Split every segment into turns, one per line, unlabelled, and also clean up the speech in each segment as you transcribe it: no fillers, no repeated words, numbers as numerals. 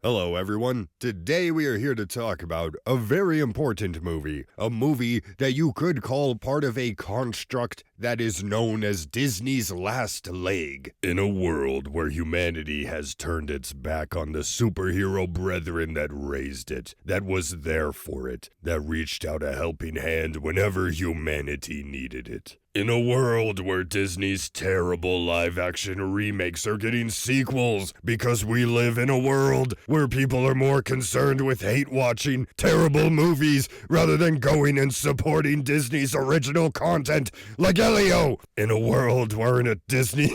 Hello everyone, today we are here to talk about a very important movie, a movie that you could call part of a construct that is known as Disney's last leg. In a world where humanity has turned its back on the superhero brethren that raised it, that was there for it, that reached out a helping hand whenever humanity needed it. In a world where Disney's terrible live-action remakes are getting sequels because we live in a world where people are more concerned with hate-watching terrible movies rather than going and supporting Disney's original content like Elio. In a world where a Disney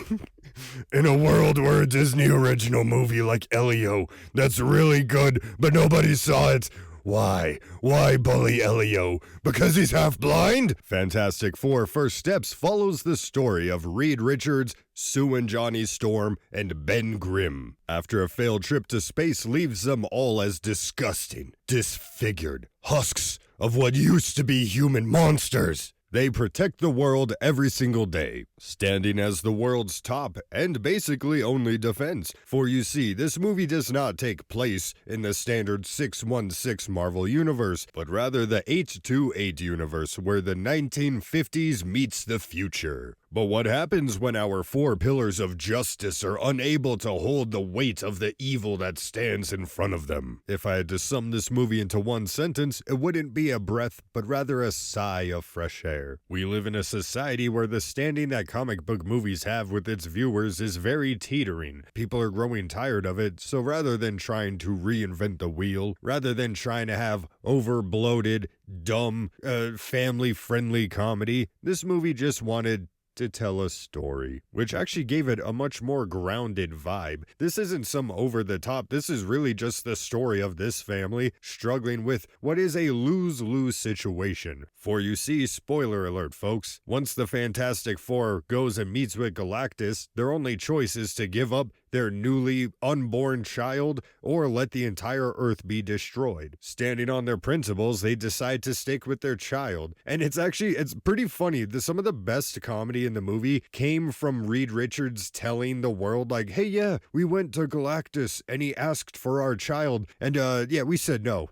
original movie like Elio that's really good but nobody saw it. Why? Why bully Elio? Because he's half blind? Fantastic Four First Steps follows the story of Reed Richards, Sue and Johnny Storm, and Ben Grimm. After a failed trip to space leaves them all as disgusting, disfigured husks of what used to be human monsters. They protect the world every single day, standing as the world's top and basically only defense. For you see, this movie does not take place in the standard 616 Marvel universe, but rather the 828 universe where the 1950s meets the future. But what happens when our four pillars of justice are unable to hold the weight of the evil that stands in front of them? If I had to sum this movie into one sentence, it wouldn't be a breath, but rather a sigh of fresh air. We live in a society where the standing that comic book movies have with its viewers is very teetering. People are growing tired of it, so rather than trying to reinvent the wheel, rather than trying to have over-bloated, dumb, family-friendly comedy, this movie just wanted to tell a story, which actually gave it a much more grounded vibe. This isn't some over-the-top, this is really just the story of this family struggling with what is a lose-lose situation. For you see, spoiler alert folks, once the Fantastic Four goes and meets with Galactus, their only choice is to give up their newly unborn child or let the entire Earth be destroyed. Standing on their principles, they decide to stick with their child. And it's pretty funny. Some of the best comedy in the movie came from Reed Richards telling the world like, hey, yeah, we went to Galactus and he asked for our child. And yeah, we said no.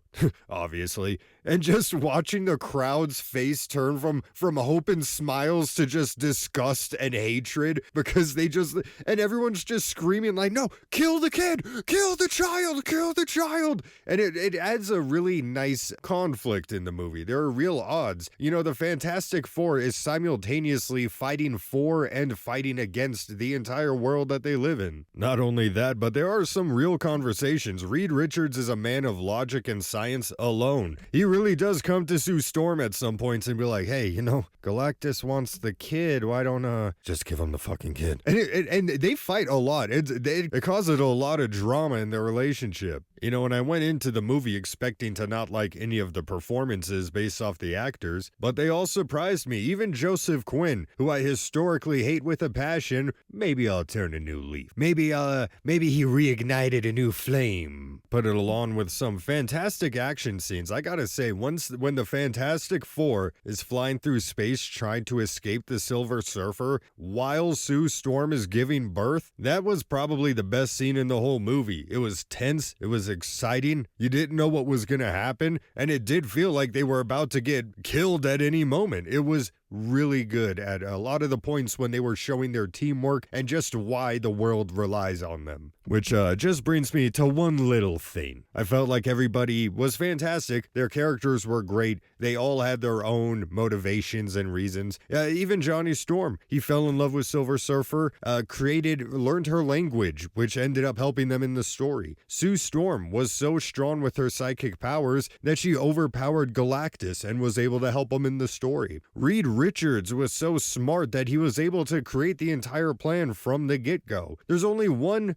Obviously. And just watching the crowd's face turn from hope and smiles to just disgust and hatred because and everyone's just screaming like, no, kill the kid, kill the child, kill the child. And it adds a really nice conflict in the movie. There are real odds. You know, the Fantastic Four is simultaneously fighting for and fighting against the entire world that they live in. Not only that, but there are some real conversations. Reed Richards is a man of logic and science alone. He really does come to Sue Storm at some points and be like, hey, you know, Galactus wants the kid. Why don't just give him the fucking kid? And they fight a lot. It causes a lot of drama in their relationship. You know, and I went into the movie expecting to not like any of the performances based off the actors, but they all surprised me. Even Joseph Quinn, who I historically hate with a passion, maybe I'll turn a new leaf. Maybe he reignited a new flame. Put it along with some fantastic action scenes. I gotta say, when the Fantastic Four is flying through space trying to escape the Silver Surfer while Sue Storm is giving birth, that was probably the best scene in the whole movie. It was tense, it was exciting, you didn't know what was gonna happen, and it did feel like they were about to get killed at any moment. It was really good at a lot of the points when they were showing their teamwork and just why the world relies on them. Which just brings me to one little thing. I felt like everybody was fantastic. Their characters were great. They all had their own motivations and reasons. Even Johnny Storm, he fell in love with Silver Surfer, learned her language, which ended up helping them in the story. Sue Storm was so strong with her psychic powers that she overpowered Galactus and was able to help him in the story. Reed Richards was so smart that he was able to create the entire plan from the get-go. There's only one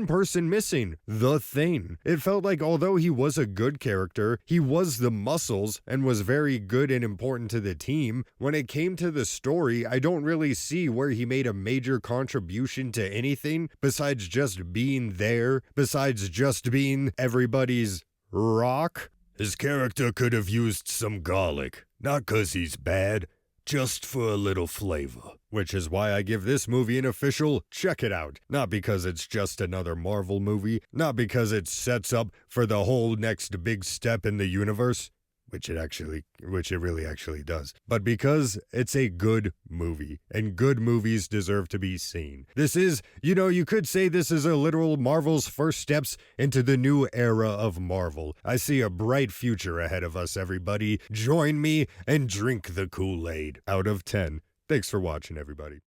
person missing, the Thing. It felt like although he was a good character, he was the muscles and was very good and important to the team. When it came to the story, I don't really see where he made a major contribution to anything besides just being there, besides just being everybody's rock. His character could have used some garlic, not 'cause he's bad, just for a little flavor. which is why I give this movie an official check it out. Not because it's just another Marvel movie, not because it sets up for the whole next big step in the universe, which it really actually does, but because it's a good movie, and good movies deserve to be seen. This is, you could say this is a literal Marvel's first steps into the new era of Marvel. I see a bright future ahead of us, everybody. Join me and drink the Kool-Aid. Out of 10. Thanks for watching, everybody.